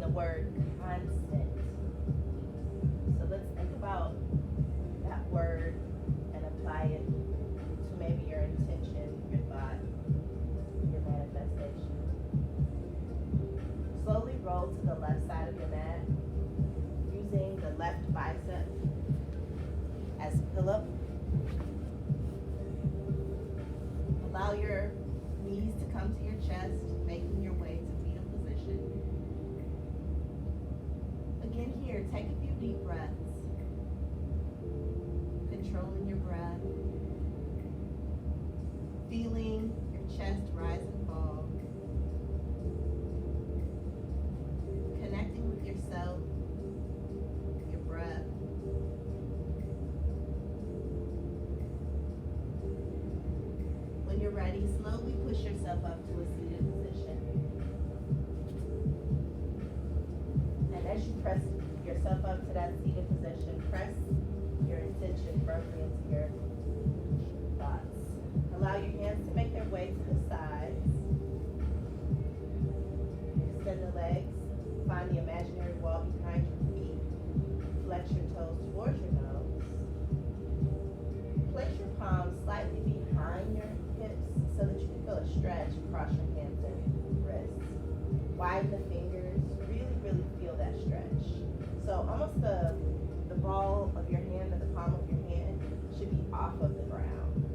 the word constant. So let's think about that word and apply it to maybe your intention, your thought, your manifestation. Slowly roll to the left side of your mat using the left bicep as a pillow. Allow your knees to come to your chest, making your way to fetal position. Again here, take a few deep breaths. Controlling your breath. Feeling your chest rise and fall. Connecting with yourself, your breath. When you're ready, slowly push yourself up to a seated position. And as you press yourself up to that seated position, press your intention firmly into your thoughts. Allow your hands to make their way to the sides. Extend the legs. Find the imaginary wall behind your feet. Flex your toes towards your nose. Place your palms slightly behind your hips so that you can feel a stretch across your hands and wrists. Widen the fingers. Really feel that stretch. So almost the ball of your hand or the palm of your hand should be off of the ground.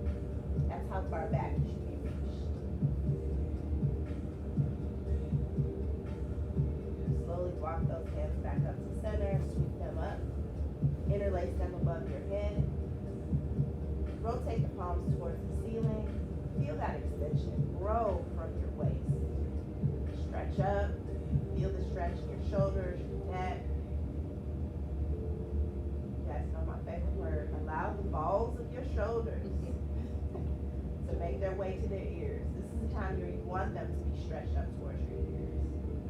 That's how far back you should be reached. Slowly walk those hands back up to center, sweep them up, interlace them above your head. Rotate the palms towards the ceiling. Feel that extension grow from your waist. Stretch up. Feel the stretch in your shoulders, your neck. That's not my favorite word. Allow the balls of your shoulders to make their way to their ears. This is the time where you want them to be stretched up towards your ears,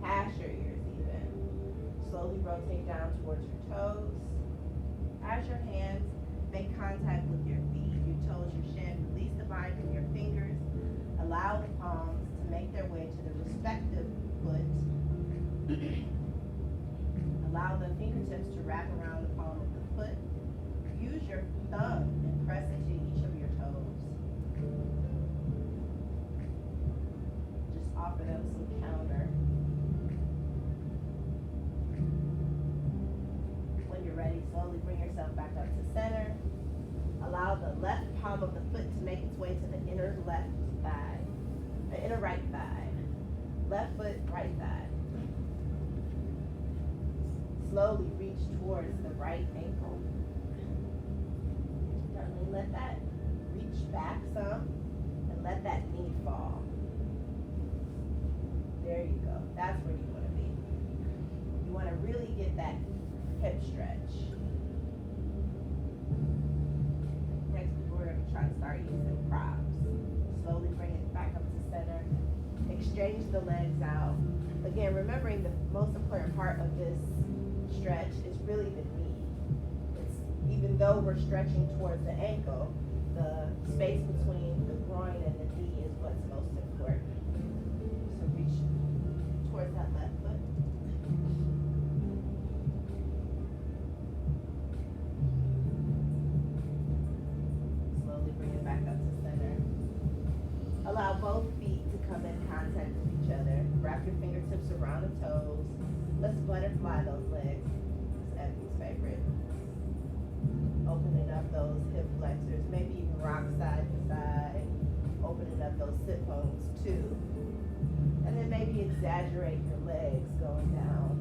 past your ears even. Slowly rotate down towards your toes. As your hands make contact with your feet, your toes, your shin, release the bind from your fingers. Allow the palms to make their way to the respective foot. Allow the fingertips to wrap around the palm of the foot. Use your thumb and press into each of your toes. Just offer them some counter. When you're ready, slowly bring yourself back up to center. Allow the left palm of the foot to make its way to the inner left thigh, the inner right thigh. Left foot, right thigh. Slowly reach towards the right ankle. Gently let that reach back some and let that knee fall. There you go. That's where you want to be. You want to really get that hip stretch. Next, we're going to try to start using props. Slowly bring it back up to center. Exchange the legs out. Again, remembering the most important part of this stretch is really the knee. It's, even though we're stretching towards the ankle, the space between the groin and the knee is what's most important. So reach towards that left foot. Slowly bring it back up to center. Allow both feet to come in contact with each other. Wrap your fingertips around the toes. Let's butterfly those legs. It's Effie's favorite. Opening up those hip flexors. Maybe even rock side to side. Opening up those sit bones too. And then maybe exaggerate your legs going down.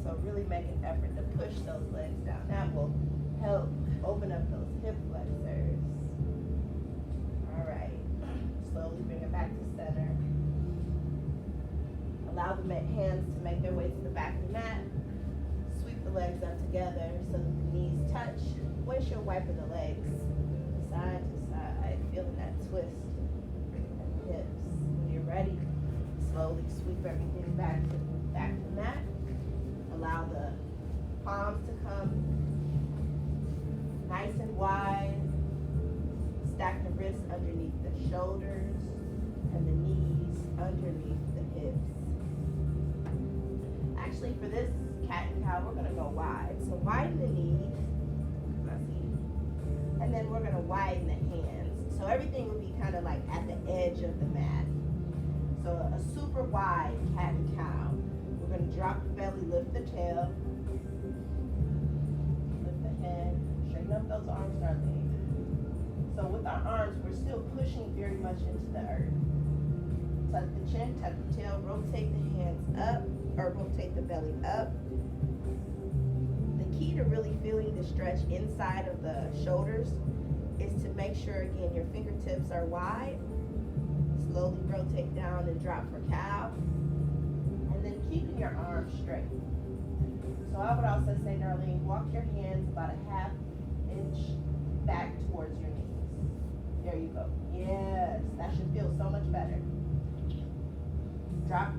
So really make an effort to push those legs down. That will help open up those hip flexors. All right. Slowly bring it back to center. Allow the hands to make their way to the back of the mat. Sweep the legs up together so that the knees touch. Once you're wiping the legs side to side, feeling that twist at the hips. When you're ready, slowly sweep everything back to the mat. Allow the palms to come nice and wide. Stack the wrists underneath the shoulders and the knees underneath the hips. Actually, for this cat and cow, we're gonna go wide. So widen the knees, and then we're gonna widen the hands. So everything will be kind of like at the edge of the mat. So a super wide cat and cow. We're gonna drop the belly, lift the tail, lift the head, straighten up those arms, darling. So with our arms, we're still pushing very much into the earth. Tuck the chin, tuck the tail, rotate the hands up, or rotate the belly up. The key to really feeling the stretch inside of the shoulders is to make sure, again, your fingertips are wide. Slowly rotate down and drop for cow. And then keeping your arms straight. So I would also say, Darlene, walk your hands about a ½ inch back towards your knees. There you go. Yes, that should feel so much better. Drop,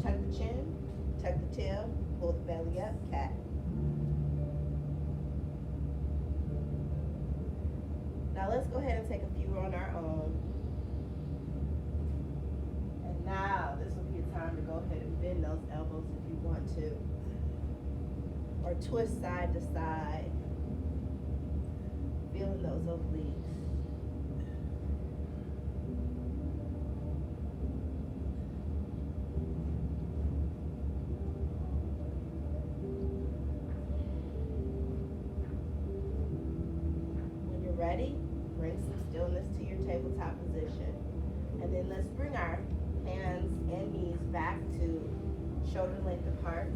tuck the chin, tuck the tail, pull the belly up, cat. Now let's go ahead and take a few on our own. And now this will be a time to go ahead and bend those elbows if you want to. Or twist side to side. Feeling those obliques. Ready? Bring some stillness to your tabletop position. And then let's bring our hands and knees back to shoulder length apart.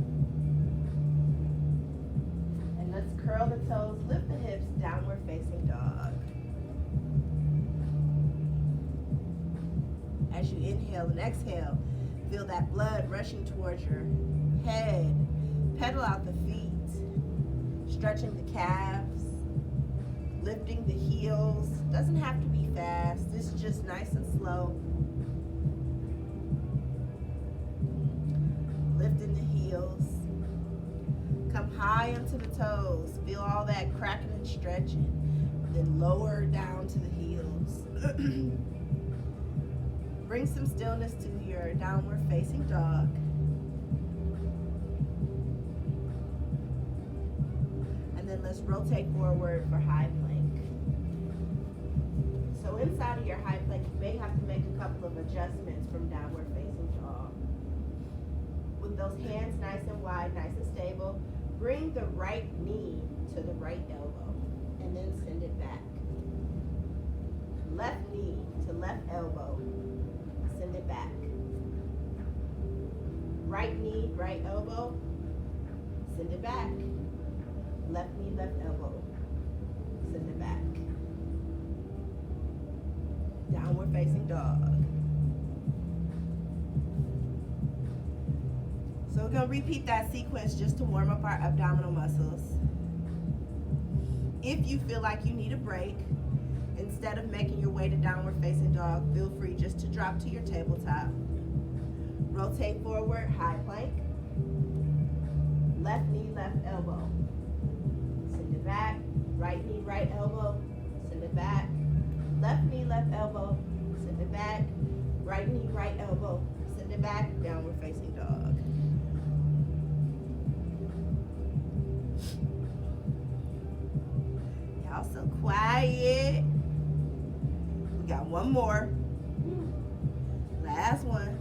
And let's curl the toes, lift the hips, downward facing dog. As you inhale and exhale, feel that blood rushing towards your head. Pedal out the feet, stretching the calves. Lifting the heels, doesn't have to be fast, it's just nice and slow. Lifting the heels. Come high onto the toes, feel all that cracking and stretching. Then lower down to the heels. Bring some stillness to your downward facing dog. And then let's rotate forward for high plank. So inside of your high plank, you may have to make a couple of adjustments from downward facing dog. With those hands nice and wide, nice and stable, bring the right knee to the right elbow and then send it back. Left knee to left elbow, send it back. Right knee, right elbow, send it back. Left knee, left elbow, send it back. Downward facing dog. So we're gonna repeat that sequence just to warm up our abdominal muscles. If you feel like you need a break, instead of making your way to downward facing dog, feel free just to drop to your tabletop. Rotate forward, high plank. Left knee, left elbow. Send it back. Right knee, right elbow. Send it back. Left knee, left elbow. Send it back. Right knee, right elbow. Send it back. Downward facing dog. Y'all so quiet. We got one more. Last one.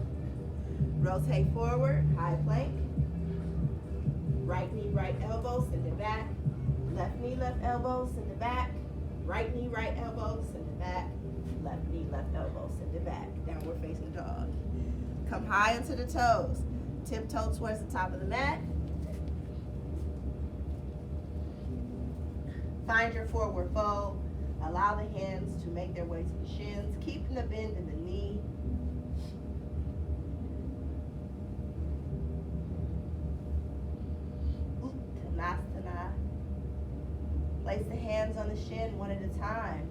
Rotate forward, high plank. Right knee, right elbow, send it back. Left knee, left elbow, send it back. Right knee, right elbow, send it back. Left knee, left elbow, send it back. Downward facing dog. Come high onto the toes. Tiptoe towards the top of the mat. Find your forward fold. Allow the hands to make their way to the shins, keeping the bend in the knee. Uttanasana. Place the hands on the shin one at a time.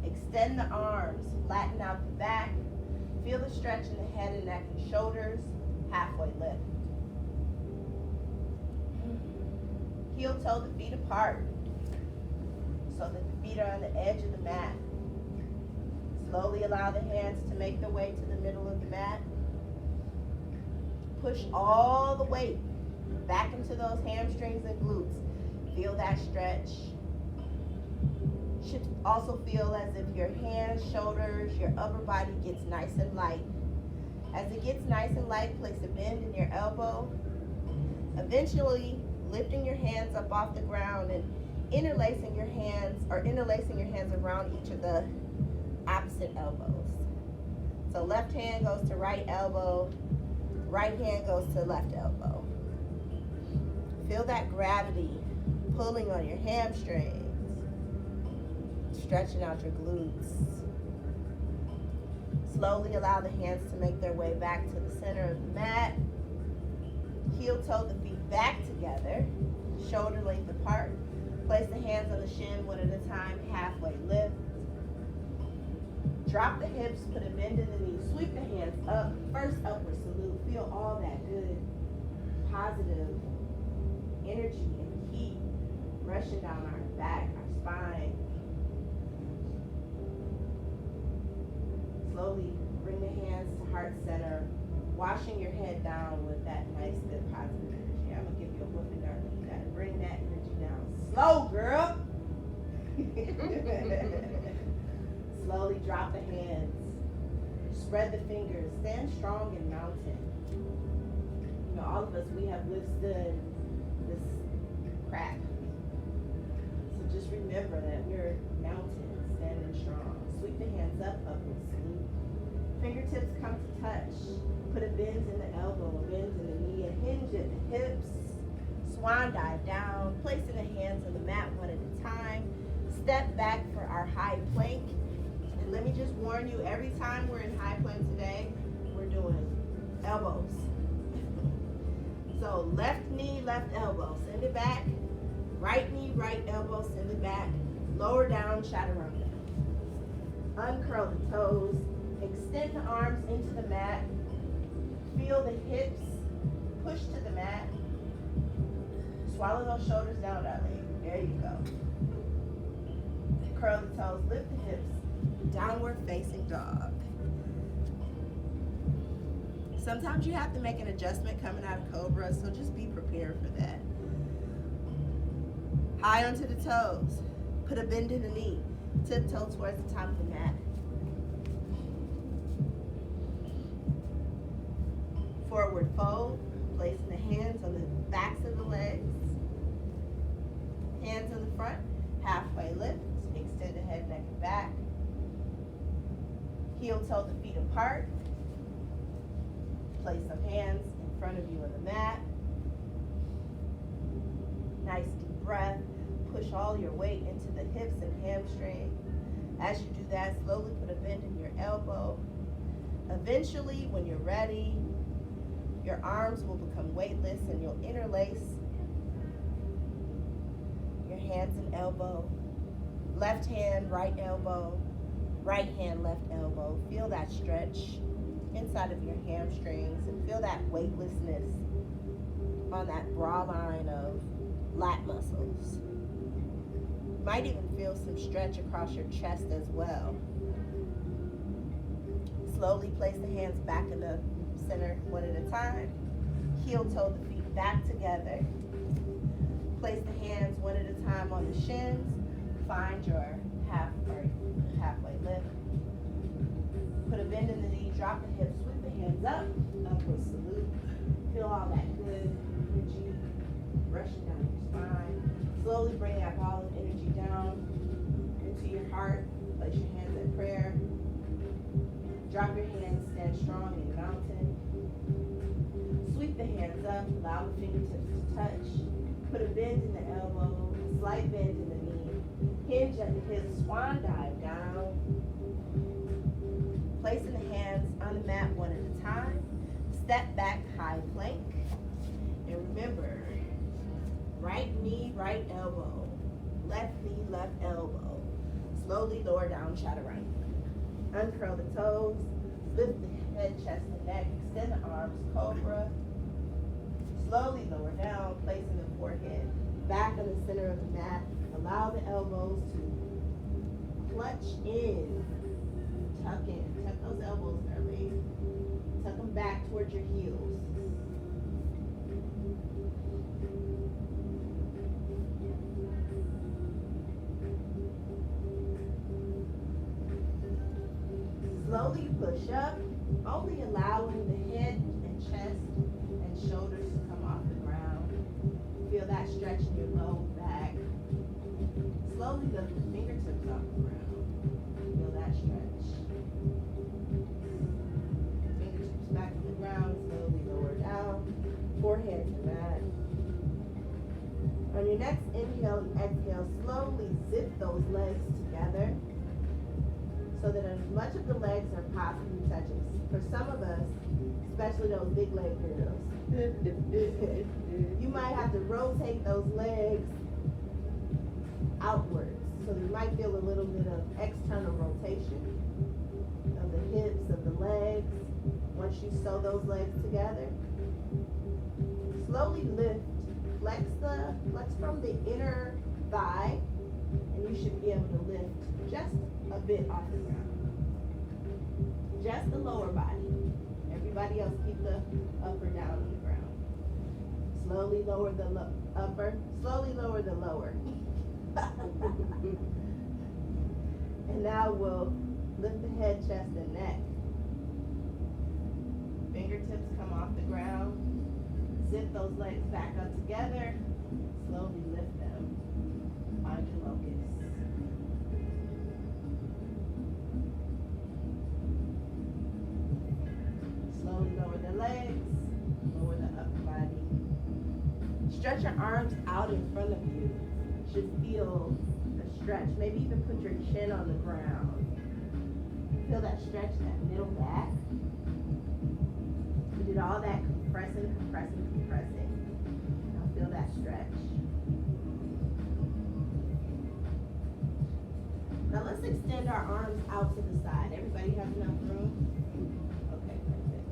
Extend the arms, flatten out the back. Feel the stretch in the head and neck and shoulders. Halfway lift. Heel toe the feet apart so that the feet are on the edge of the mat. Slowly allow the hands to make their way to the middle of the mat. Push all the weight Back into those hamstrings and glutes. Feel that stretch. Should also feel as if your hands, shoulders, your upper body gets nice and light. As it gets nice and light, place a bend in your elbow. Eventually, lifting your hands up off the ground and interlacing your hands around each of the opposite elbows. So left hand goes to right elbow, right hand goes to left elbow. Feel that gravity pulling on your hamstrings, stretching out your glutes. Slowly allow the hands to make their way back to the center of the mat. Heel toe the feet back together, shoulder length apart. Place the hands on the shin one at a time, halfway lift. Drop the hips, put a bend in the knees, sweep the hands up, first upward salute. Feel all that good, positive energy and heat rushing down our back, our spine. Slowly bring the hands to heart center, washing your head down with that nice, good, positive energy. I'm gonna give you a whooping, darling. You gotta bring that energy down. Slow, girl. Slowly drop the hands. Spread the fingers. Stand strong in mountain. You know, all of us, we have withstood this crap. So just remember that we're mountain, standing strong. Sweep the hands up, upward salute. Fingertips come to touch. Put a bend in the elbow, a bend in the knee, a hinge at the hips. Swan dive down, placing the hands on the mat one at a time. Step back for our high plank. And let me just warn you, every time we're in high plank today, we're doing elbows. So left knee, left elbow, send it back. Right knee, right elbow, send it back. Lower down, chaturanga. Uncurl the toes. Extend the arms into the mat. Feel the hips push to the mat. Swallow those shoulders down, darling. There you go. Curl the toes, lift the hips. Downward facing dog. Sometimes you have to make an adjustment coming out of Cobra, so just be prepared for that. High onto the toes. Put a bend in the knee. Tiptoe towards the top of the mat. Forward fold, placing the hands on the backs of the legs. Hands in the front, halfway lift, extend the head, neck, and back. Heel toe the feet apart. Place some hands in front of you on the mat. Nice deep breath. Push all your weight into the hips and hamstring. As you do that, slowly put a bend in your elbow. Eventually, when you're ready, your arms will become weightless and you'll interlace your hands and elbow. Left hand, right elbow. Right hand, left elbow. Feel that stretch inside of your hamstrings and feel that weightlessness on that bra line of lat muscles. You might even feel some stretch across your chest as well. Slowly place the hands back in the center one at a time. Heel toe the feet back together. Place the hands one at a time on the shins. Find your halfway lift. Put a bend in the knee, drop the hips, sweep the hands up, upward salute. Feel all that good energy rushing down your spine. Slowly bring that ball of energy down into your heart. Place your hands at prayer. Drop your hands, stand strong in mountain. Sweep the hands up, allow the fingertips to touch. Put a bend in the elbow, slight bend in the knee. Hinge at the hips, swan dive down. Placing the hands on the mat one at a time. Step back, high plank. And remember, right knee, right elbow. Left knee, left elbow. Slowly lower down, chaturanga. Uncurl the toes. Lift the head, chest, and neck. Extend the arms, cobra. Slowly lower down, placing the forehead back in the center of the mat. Allow the elbows to clutch in. Tuck in. Tuck those elbows, darling. Tuck them back towards your heels. Slowly push up, only allowing the head and chest and shoulders to come off the ground. Feel that stretch in your low back. Slowly lift the fingertips off the ground. Feel that stretch. Fingertips back to the ground, slowly lower down. Forehead to mat. On your next inhale and exhale, slowly zip those legs together so that as much of the legs are possibly touching. For some of us, especially those big leg girls, you might have to rotate those legs outwards. So you might feel a little bit of external rotation of the hips, of the legs. Once you sew those legs together, slowly lift, flex from the inner thigh, and you should be able to lift just a bit off the ground. Just the lower body. Everybody else keep the upper down on the ground. Slowly lower the upper, slowly lower the lower. And now we'll lift the head, chest, and neck. Fingertips come off the ground. Zip those legs back up together. Slowly lift them. Find your locus. Slowly lower the legs. Lower the upper body. Stretch your arms out in front of you. Should feel the stretch. Maybe even put your chin on the ground. Feel that stretch, that middle back. We did all that compressing. Now feel that stretch. Now let's extend our arms out to the side. Everybody have enough room? Okay, perfect.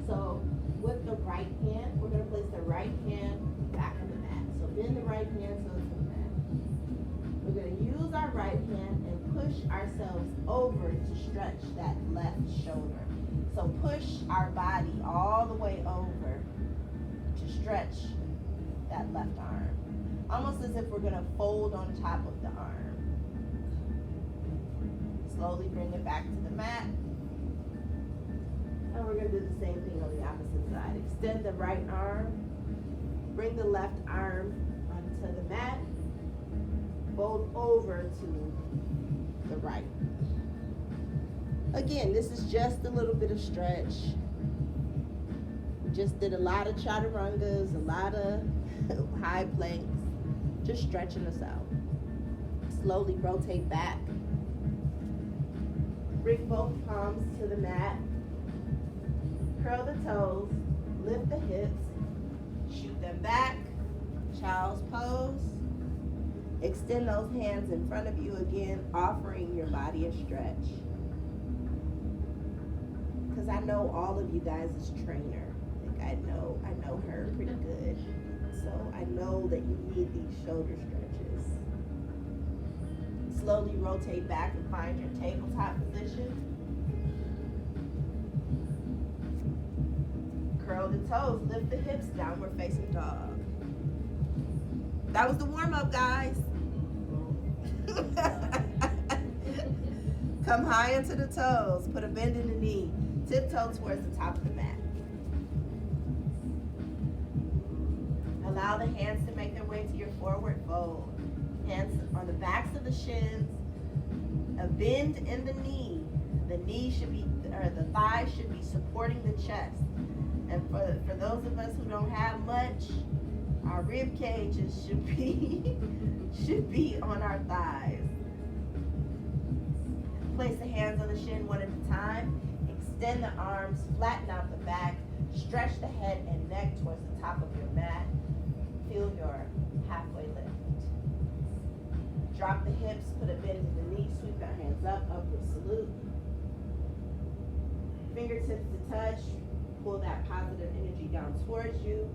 So with the right hand, we're going to place the right hand back on the mat. So bend the right hand so it's on the mat. We're going to use our right hand and push ourselves over to stretch that left shoulder. So push our body all the way over to stretch that left arm. Almost as if we're going to fold on top of the arm. Slowly bring it back to the mat. And we're going to do the same thing on the opposite side. Extend the right arm. Bring the left arm onto the mat. Fold over to the right. Again, this is just a little bit of stretch. We just did a lot of chaturangas, a lot of high planks, just stretching us out. Slowly rotate back. Bring both palms to the mat. Curl the toes, lift the hips, shoot them back, child's pose. Extend those hands in front of you again, offering your body a stretch. Because I know all of you guys as trainer. Like I know her pretty good. So I know that you need these shoulder stretches. Slowly rotate back and find your tabletop position. Curl the toes, lift the hips, downward facing dog. That was the warm-up, guys. Come high into the toes, put a bend in the knee, tiptoe towards the top of the mat. Allow the hands to make their way to your forward fold. Hands on the backs of the shins, a bend in the knee. The knee should be, or the thigh should be supporting the chest. And for those of us who don't have much, our rib cages should be on our thighs. Place the hands on the shin one at a time. Extend the arms, flatten out the back, stretch the head and neck towards the top of your mat. Feel your halfway lift. Drop the hips, put a bend in the knee, sweep our hands up, upward salute. Fingertips to touch, pull that positive energy down towards you,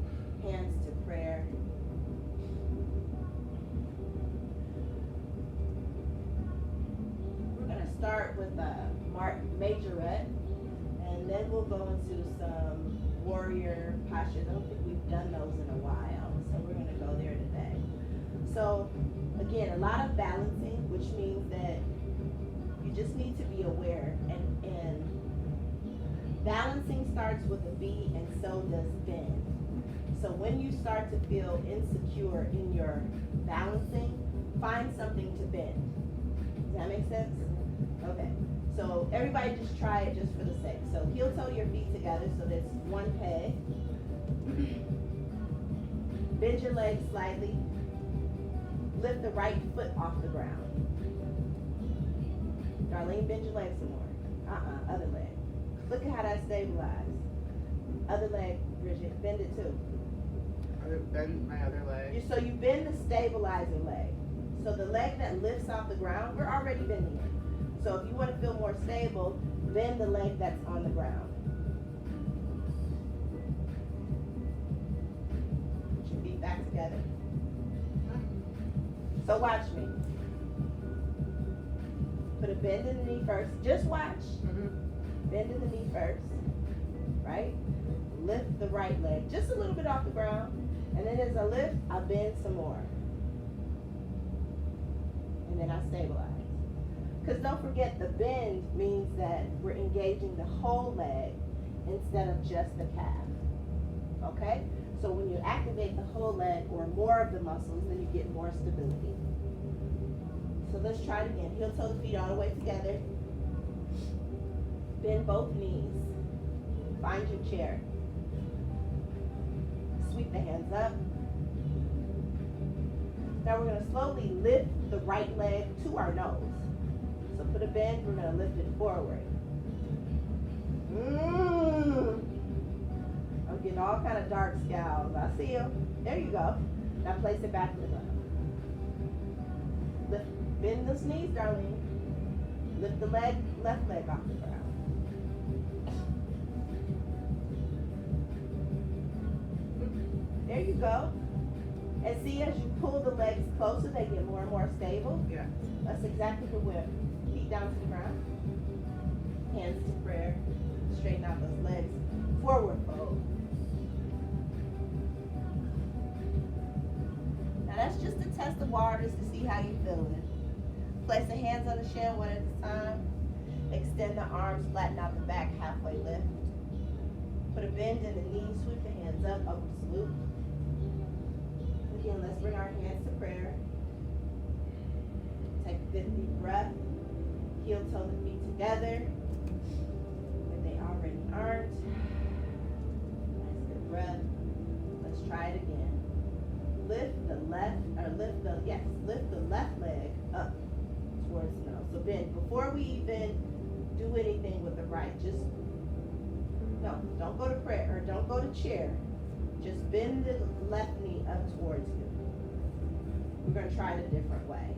hands to prayer. We're going to start with a majorette, and then we'll go into some warrior postures. I don't think we've done those in a while, so we're gonna go there today. So again, a lot of balancing, which means that you just need to be aware, and balancing starts with a B, and so does bend. So when you start to feel insecure in your balancing, find something to bend. Does that make sense? Okay. So everybody just try it just for the sake. So heel toe your feet together, so there's one peg. Bend your legs slightly. Lift the right foot off the ground. Darlene, bend your legs some more. Other leg. Look at how that stabilized. Other leg, Bridget, bend it too. Bend my other leg. So you bend the stabilizer leg. So the leg that lifts off the ground, we're already bending it. So if you want to feel more stable, bend the leg that's on the ground. Put your feet back together. So watch me. Put a bend in the knee first. Just watch. Bend in the knee first. Right? Lift the right leg just a little bit off the ground. And then as I lift, I bend some more. And then I stabilize. Because don't forget, the bend means that we're engaging the whole leg instead of just the calf. Okay? So when you activate the whole leg or more of the muscles, then you get more stability. So let's try it again. Heel toe the feet all the way together. Bend both knees. Find your chair. Sweep the hands up. Now we're going to slowly lift the right leg to our nose. So put a bend, we're going to lift it forward. I'm getting all kind of dark scowls. I see them. There you go. Now place it back in the ground. Lift, bend those knees, darling. Lift the leg, left leg off the ground. There you go. And see, as you pull the legs closer, they get more and more stable. Yeah. That's exactly the whip. Feet down to the ground. Hands to prayer. Straighten out those legs. Forward fold. Now that's just to test the waters to see how you're feeling. Place the hands on the shin one at a time. Extend the arms, flatten out the back, halfway lift. Put a bend in the knees, sweep the hands up, upward salute. Again, let's bring our hands to prayer. Take a good deep breath. Heel toe the feet together. If they already aren't. Nice good breath. Let's try it again. Lift the left leg up towards the nose. So bend. Before we even do anything with the right, don't go to prayer or don't go to chair. Just bend the left knee up towards you. We're going to try it a different way.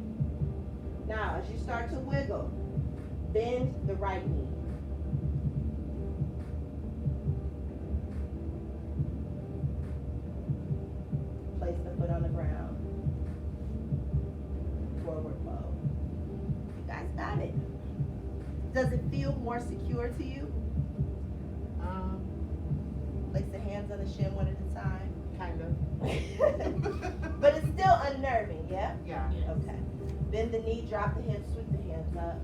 Now, as you start to wiggle, bend the right knee. Place the foot on the ground. Forward fold. You guys got it. Does it feel more secure to you? Place the hands on the shin one at a time. Kind of. But it's still unnerving, yeah? Yeah. Okay. Bend the knee, drop the hips, sweep the hands up.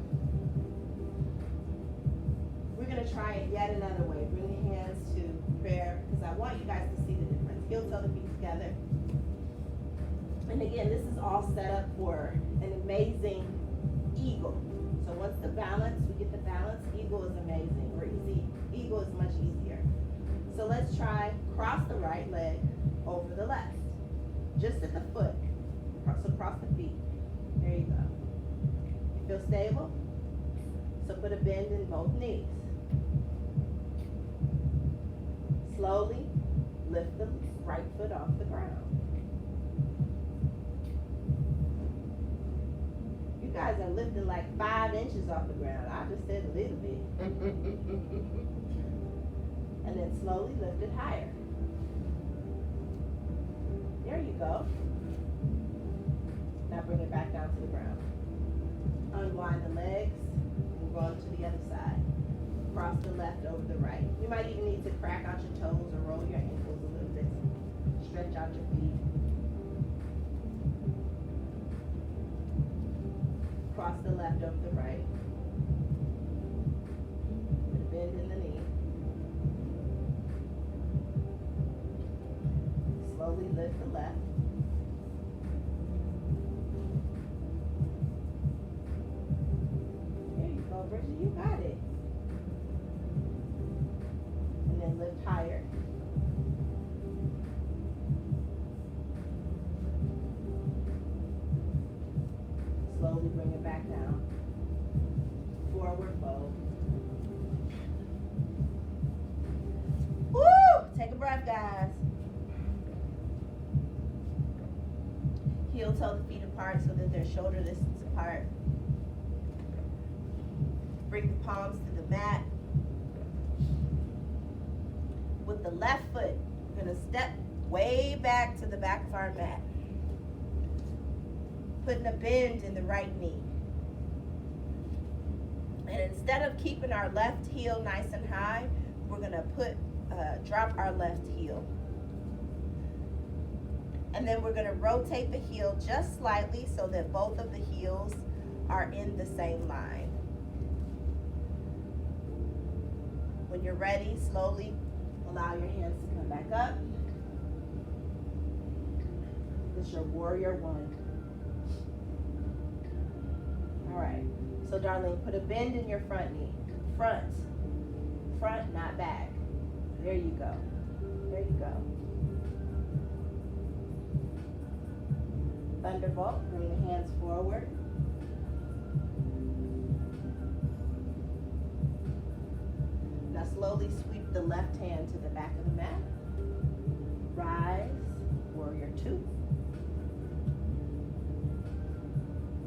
We're going to try it yet another way. Bring the hands to prayer because I want you guys to see the difference. Heel toe the feet together. And again, this is all set up for an amazing eagle. So once we get the balance, eagle is amazing. Or easy. Eagle is much easier. So let's try cross the right leg over the left. Just at the foot. So cross the feet. There you go. You feel stable? So put a bend in both knees. Slowly lift the right foot off the ground. You guys are lifting like 5 inches off the ground. I just said a little bit. And then slowly lift it higher. There you go. Now bring it back down to the ground. Unwind the legs and go on to the other side. Cross the left over the right. You might even need to crack out your toes or roll your ankles a little bit. Stretch out your feet. Cross the left over the right. Put a bend in the knee. Slowly lift the left. There you go, Bridget, you got it. And then lift higher. Slowly bring it back down. Forward fold. Woo! Take a breath, guys. Heel toe the feet apart so that they're shoulder distance apart. Bring the palms to the mat. With the left foot, we're gonna step way back to the back of our mat. Putting a bend in the right knee. And instead of keeping our left heel nice and high, we're gonna drop our left heel. And then we're gonna rotate the heel just slightly so that both of the heels are in the same line. When you're ready, slowly allow your hands to come back up. This is your warrior one. All right, so Darlene, put a bend in your front knee. Front, not back. There you go. There you go. Thunderbolt, bring the hands forward. Now slowly sweep the left hand to the back of the mat. Rise, warrior two.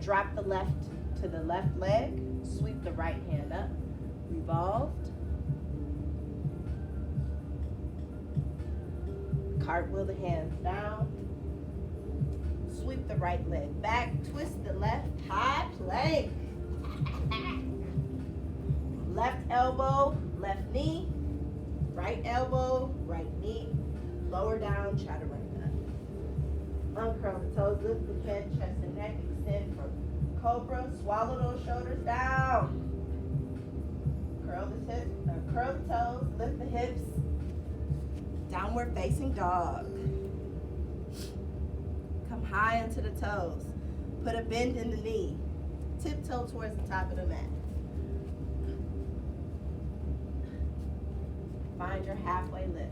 Drop the left to the left leg, sweep the right hand up, revolved. Cartwheel the hands down. Sweep the right leg back, twist the left, high plank. Left elbow, left knee, right elbow, right knee, lower down, chaturanga. Uncurl the toes, lift the head, chest and neck, extend from cobra, swallow those shoulders down. Curl the toes, lift the hips, downward facing dog. Come high into the toes. Put a bend in the knee. Tiptoe towards the top of the mat. Find your halfway lift.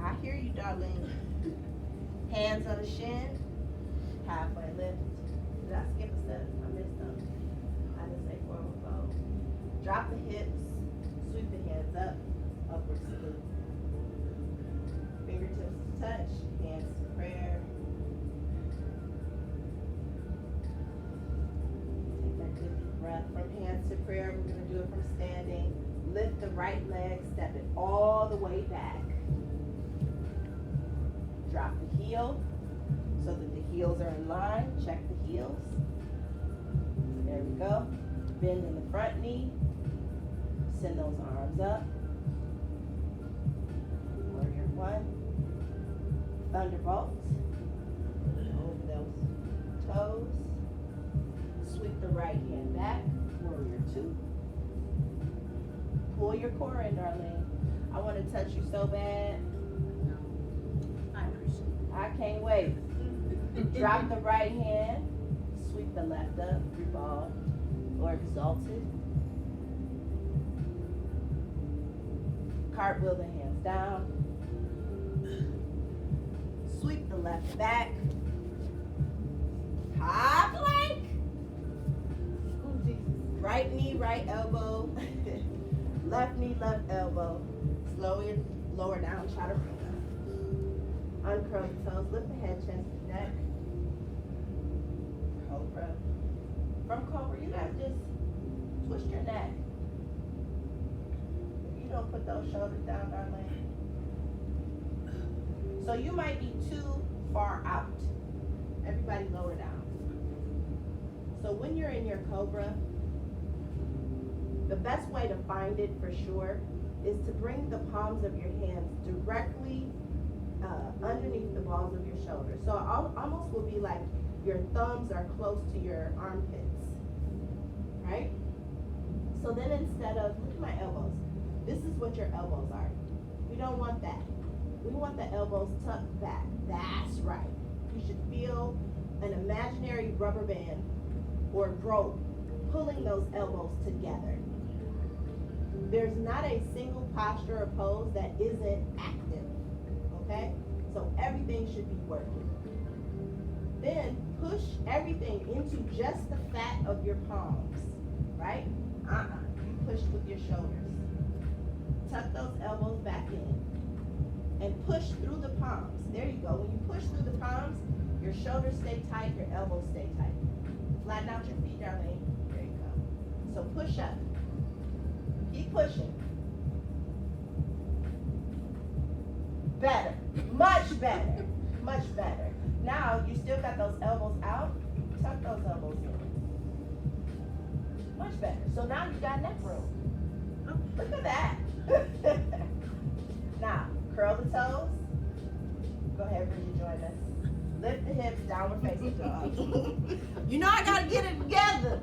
I hear you, Darlene. Hands on the shin. Halfway lift. Did I skip a step? I missed them. I didn't say forward fold. Drop the hips. Sweep the hands up. Upward salute. Fingertips to touch, hands to prayer. Take that good deep breath. From hands to prayer, we're going to do it from standing. Lift the right leg, step it all the way back. Drop the heel so that the heels are in line. Check the heels. There we go. Bend in the front knee. Send those arms up. Warrior one. Thunderbolt. Over those toes. Sweep the right hand back. Warrior two. Pull your core in, Darlene. I want to touch you so bad. I appreciate it. I can't wait. Drop the right hand. Sweep the left up. Revolve or exalted. Cartwheel the hands down. Sweep the left back. High plank. Ooh, Jesus. Right knee, right elbow. Left knee, left elbow. Slowly lower down, chaturanga. Uncurl the toes, lift the head, chest, and neck. Cobra. From cobra, you guys just twist your neck. If you don't put those shoulders down, Darlene. So you might be too far out. Everybody lower down. So when you're in your cobra, the best way to find it for sure is to bring the palms of your hands directly underneath the balls of your shoulders. So almost will be like your thumbs are close to your armpits, right? So then instead of, look at my elbows, this is what your elbows are. We don't want that. We want the elbows tucked back. That's right. You should feel an imaginary rubber band or rope pulling those elbows together. There's not a single posture or pose that isn't active, okay? So everything should be working. Then push everything into just the fat of your palms, right? You push with your shoulders. Tuck those elbows back in and push through the palms. There you go. When you push through the palms, your shoulders stay tight, your elbows stay tight. Flatten out your feet, Darlene. There you go. So push up. Keep pushing. Better. Much better. Much better. Now, you still got those elbows out. Tuck those elbows in. Much better. So now you got neck room. Look at that. Now, curl the toes. Go ahead, Bridget, join us. Lift the hips, downward facing dog. You know I gotta get it together.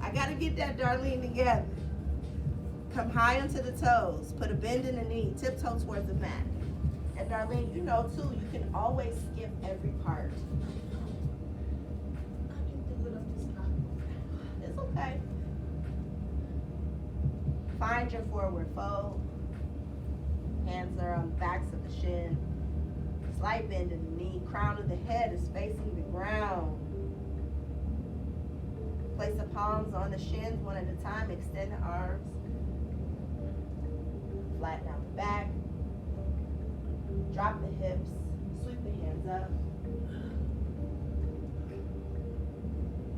I gotta get that Darlene together. Come high onto the toes. Put a bend in the knee. Tiptoe towards the mat. And Darlene, you know too, you can always skip every part. It's okay. Find your forward fold. Hands are on the backs of the shin. Slight bend in the knee. Crown of the head is facing the ground. Place the palms on the shins one at a time. Extend the arms. Flatten out the back. Drop the hips. Sweep the hands up.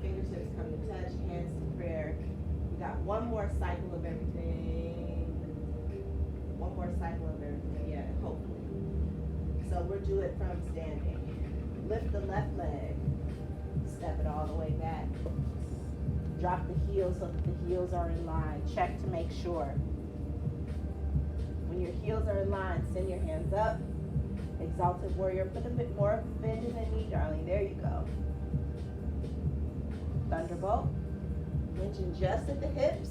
Fingertips come to touch. Hands to prayer. We got one more cycle of everything. One more cycle of everything. Yeah, hopefully. So we'll do it from standing. Lift the left leg. Step it all the way back. Drop the heels so that the heels are in line. Check to make sure. When your heels are in line, send your hands up. Exalted warrior. Put a bit more of a bend in the knee, darling. There you go. Thunderbolt. Lynching just at the hips.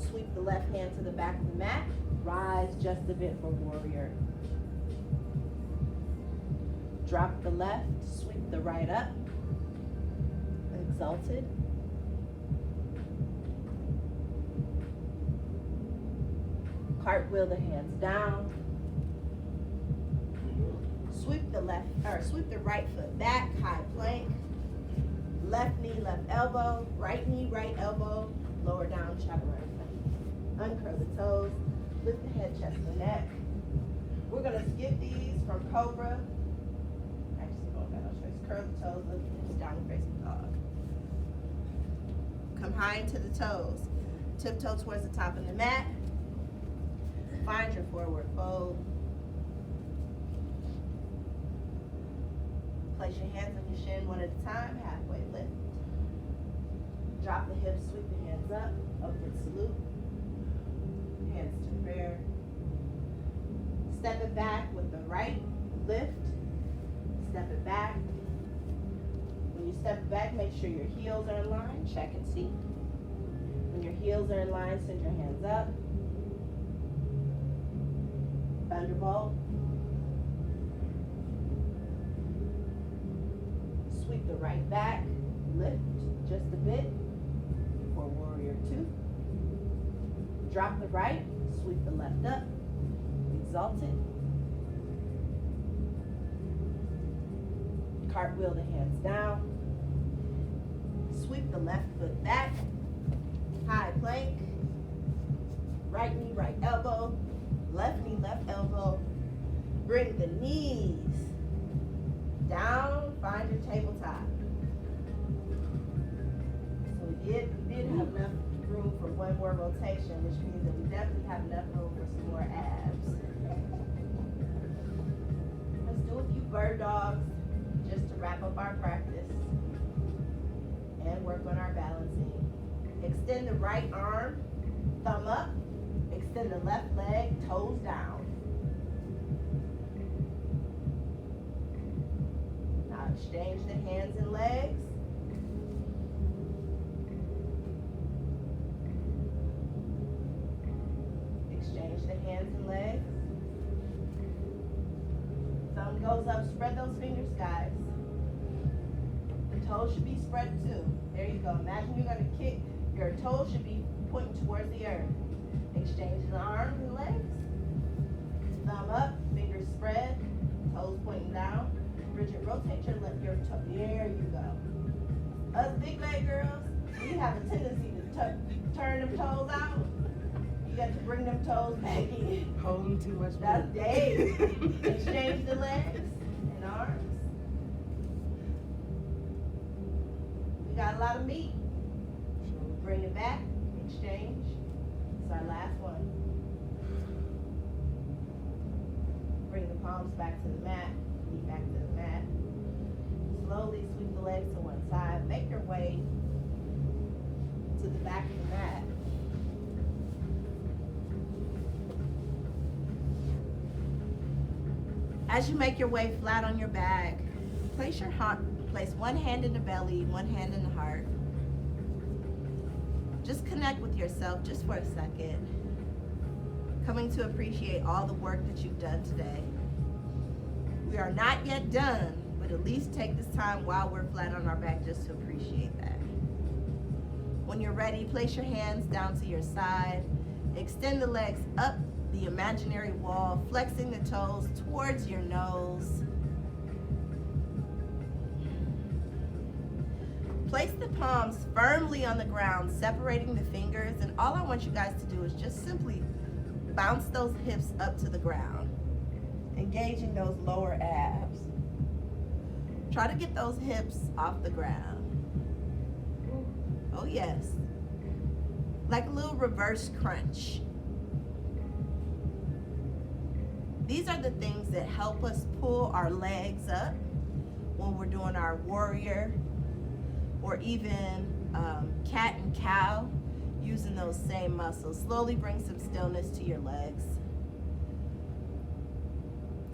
Sweep the left hand to the back of the mat. Rise just a bit for warrior. Drop the left, sweep the right up. Exalted. Cartwheel the hands down. Sweep the right foot back, high plank. Left knee, left elbow, right knee, right elbow, lower down, chaturanga. Uncurl the toes, lift the head, chest, and neck. We're gonna skip these from cobra. Actually, going back, I'll show you. Curl the toes, lift the hips, downward facing dog. Come high into the toes. Tiptoe towards the top of the mat. Find your forward fold. Place your hands on your shin one at a time, halfway lift. Drop the hips, sweep the hands up, upward salute. Hands to prayer. Step it back with the right, lift. Step it back. When you step it back, make sure your heels are in line, check and see. When your heels are in line, send your hands up. Thunderbolt. Sweep the right back, lift just a bit for warrior two. Drop the right, sweep the left up, exalted. Cartwheel the hands down. Sweep the left foot back, high plank. Right knee, right elbow, left knee, left elbow. Bring the knees down, find your tabletop. So we did have enough room for one more rotation, which means that we definitely have enough room for some more abs. Let's do a few bird dogs, just to wrap up our practice and work on our balancing. Extend the right arm, thumb up. Extend the left leg, toes down. Now exchange the hands and legs. Exchange the hands and legs. Thumb goes up, spread those fingers, guys. The toes should be spread too. There you go. Imagine you're gonna kick. Your toes should be pointing towards the earth. Exchange the arms and legs. Thumb up, fingers spread, toes pointing down. Bridget, rotate your toe. There you go. Us big leg girls, we have a tendency to turn them toes out. You got to bring them toes back in. Holding too much. That's Dave. Exchange the legs and arms. We got a lot of meat. Bring it back, exchange. It's our last one. Bring the palms back to the mat, feet back to the mat. Slowly sweep the legs to one side. Make your way to the back of the mat. As you make your way flat on your back, place one hand in the belly, one hand in the heart. Just connect with yourself just for a second. Coming to appreciate all the work that you've done today. We are not yet done, but at least take this time while we're flat on our back just to appreciate that. When you're ready, place your hands down to your side. Extend the legs up the imaginary wall, flexing the toes towards your nose. Place the palms firmly on the ground, separating the fingers, and all I want you guys to do is just simply bounce those hips up to the ground, engaging those lower abs. Try to get those hips off the ground. Oh yes. Like a little reverse crunch. These are the things that help us pull our legs up when we're doing our warrior or even cat and cow, using those same muscles. Slowly bring some stillness to your legs.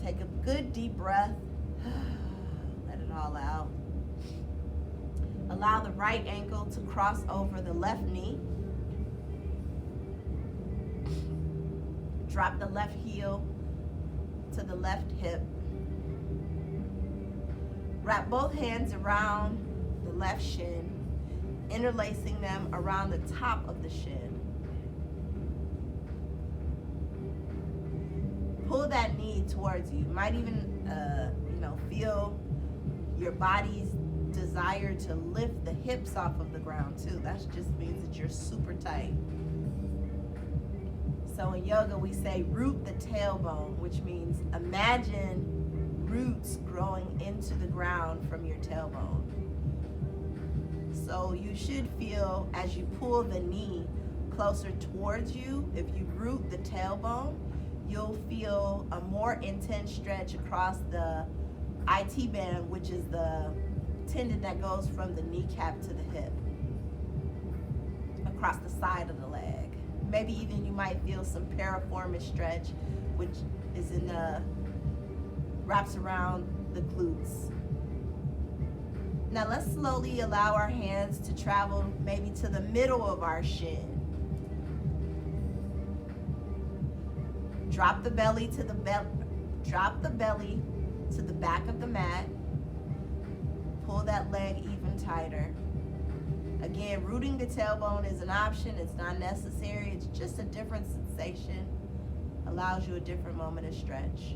Take a good deep breath. Let it all out. Allow the right ankle to cross over the left knee. Drop the left heel to the left hip. Wrap both hands around the left shin, interlacing them around the top of the shin. Pull that knee towards you. You might even feel your body's desire to lift the hips off of the ground too. That just means that you're super tight. So in yoga we say root the tailbone, which means imagine roots growing into the ground from your tailbone. So you should feel, as you pull the knee closer towards you, if you root the tailbone, you'll feel a more intense stretch across the IT band, which is the tendon that goes from the kneecap to the hip, across the side of the leg. Maybe even you might feel some piriformis stretch, which is in the, wraps around the glutes. Now let's slowly allow our hands to travel maybe to the middle of our shin. Drop the belly to the back of the mat. Pull that leg even tighter. Again, rooting the tailbone is an option. It's not necessary. It's just a different sensation. Allows you a different moment of stretch.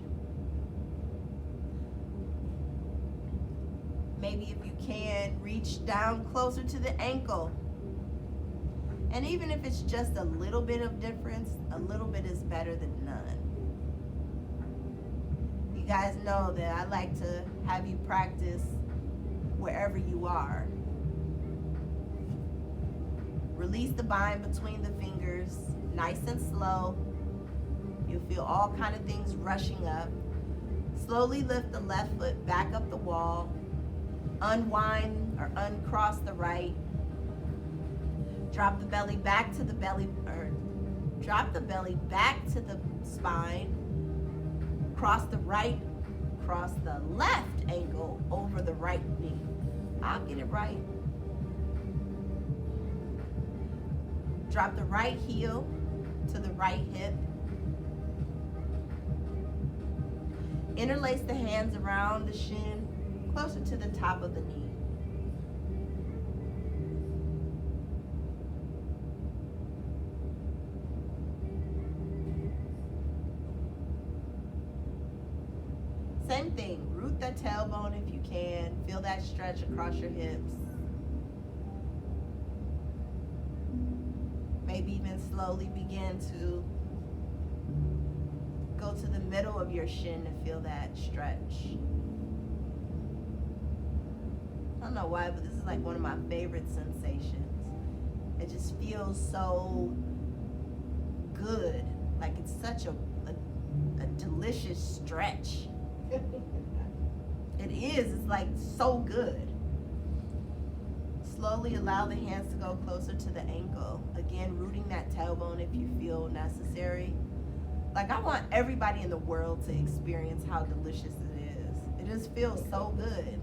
Maybe if you can, reach down closer to the ankle. And even if it's just a little bit of difference, a little bit is better than none. You guys know that I like to have you practice wherever you are. Release the bind between the fingers, nice and slow. You'll feel all kind of things rushing up. Slowly lift the left foot back up the wall. Unwind or uncross the right. Drop the belly back to the belly, or drop the belly back to the spine. Cross the right, cross the left ankle over the right knee. I'll get it right. Drop the right heel to the right hip. Interlace the hands around the shin, closer to the top of the knee. Same thing, root that tailbone if you can. Feel that stretch across your hips. Maybe even slowly begin to go to the middle of your shin to feel that stretch. I don't know why, but this is like one of my favorite sensations. It just feels so good. Like it's such a delicious stretch. It is, it's like so good. Slowly allow the hands to go closer to the ankle. Again, rooting that tailbone if you feel necessary. Like I want everybody in the world to experience how delicious it is. It just feels so good.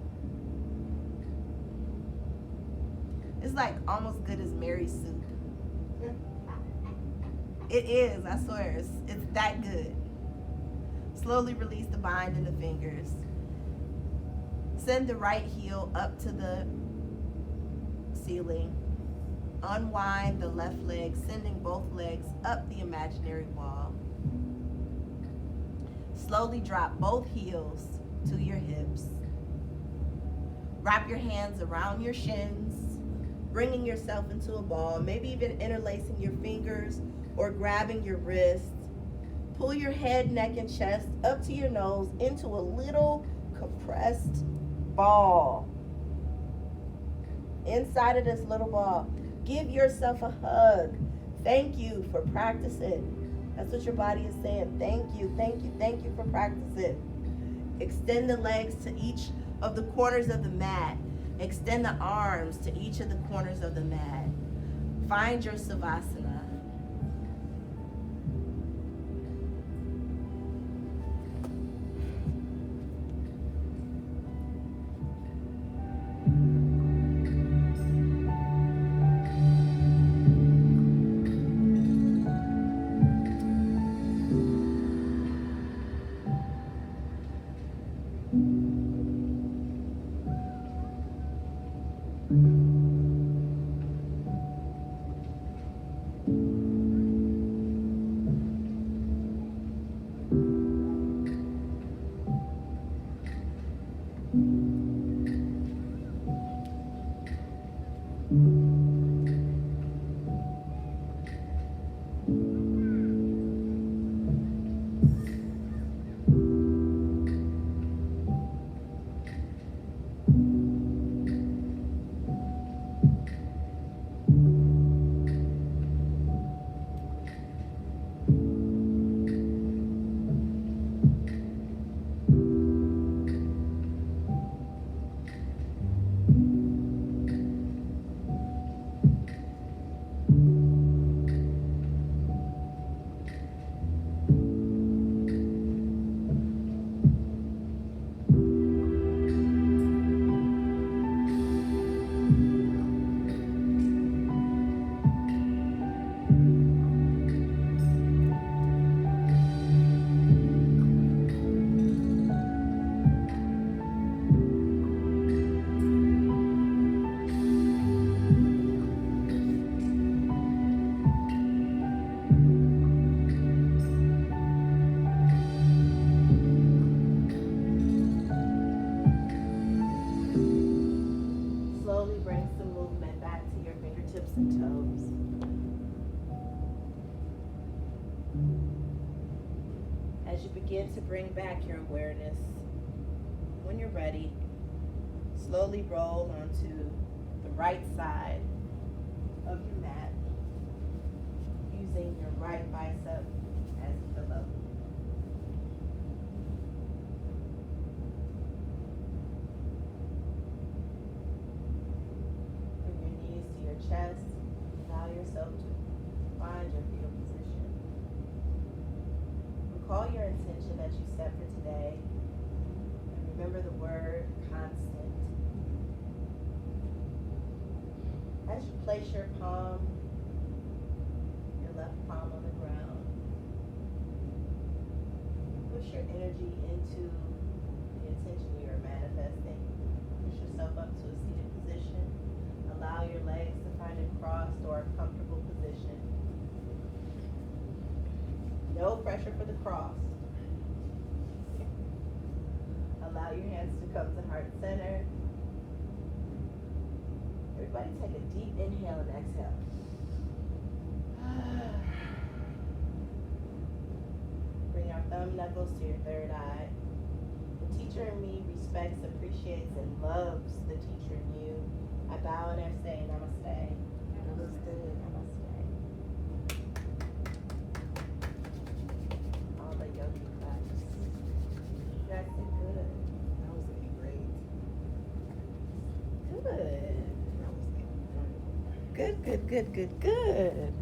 It's like almost good as Mary's soup. It is, I swear, it's that good. Slowly release the bind in the fingers. Send the right heel up to the ceiling. Unwind the left leg, sending both legs up the imaginary wall. Slowly drop both heels to your hips. Wrap your hands around your shins, bringing yourself into a ball, maybe even interlacing your fingers or grabbing your wrists. Pull your head, neck, and chest up to your nose into a little compressed ball. Inside of this little ball, give yourself a hug. Thank you for practicing. That's what your body is saying. Thank you, thank you, thank you for practicing. Extend the legs to each of the corners of the mat. Extend the arms to each of the corners of the mat. Find your Savasana. As you begin to bring back your awareness, when you're ready, slowly roll onto the right side of your mat, using your right bicep as a pillow. Recall your intention that you set for today. And remember the word constant. As you place your left palm on the ground, push your energy into the intention you are manifesting. Push yourself up to a seated position. Allow your legs to find a crossed or a comfortable position. No pressure for the cross. Allow your hands to come to heart center. Everybody take a deep inhale and exhale. Bring our thumb knuckles to your third eye. The teacher in me respects, appreciates, and loves the teacher in you. I bow and I say namaste. Namaste. Namaste. All the yogi claps. You guys did good. That was great. Good. That was Good, good, good, good, good.